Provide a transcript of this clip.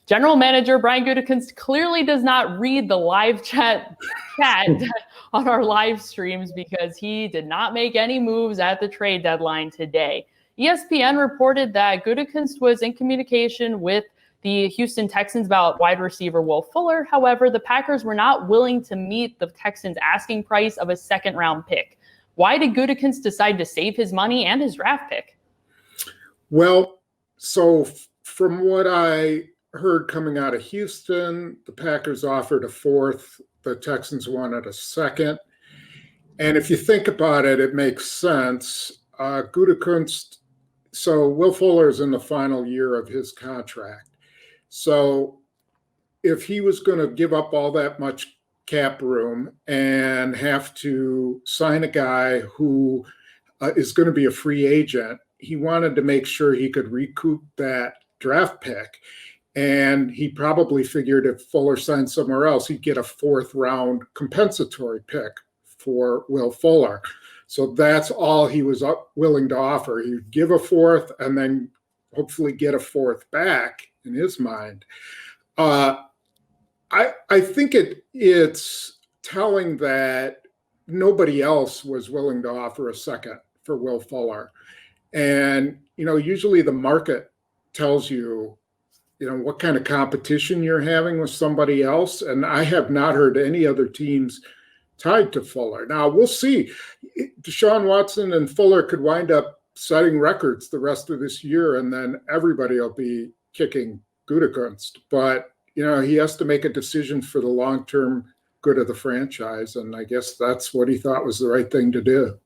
General Manager Brian Gutekunst clearly does not read the live chat on our live streams because he did not make any moves at the trade deadline today. ESPN reported that Gutekunst was in communication with the Houston Texans about wide receiver Will Fuller. However, the Packers were not willing to meet the Texans' asking price of a second-round pick. Why did Gutekunst decide to save his money and his draft pick? Well, so from what I heard coming out of Houston, the Packers offered a fourth. The Texans wanted a second. And if you think about it, it makes sense. Gutekunst, so Will Fuller is in the final year of his contract. So if he was going to give up all that much cap room and have to sign a guy who is going to be a free agent, he wanted to make sure he could recoup that draft pick. And he probably figured if Fuller signed somewhere else, he'd get a fourth round compensatory pick for Will Fuller. So that's all he was willing to offer. He'd give a fourth and then hopefully get a fourth back in his mind. I think it's telling that nobody else was willing to offer a second for Will Fuller. And, usually the market tells you, what kind of competition you're having with somebody else. And I have not heard any other teams tied to Fuller. Now, we'll see. Deshaun Watson and Fuller could wind up setting records the rest of this year, and then everybody will be kicking Gutekunst. But, he has to make a decision for the long-term good of the franchise, and I guess that's what he thought was the right thing to do.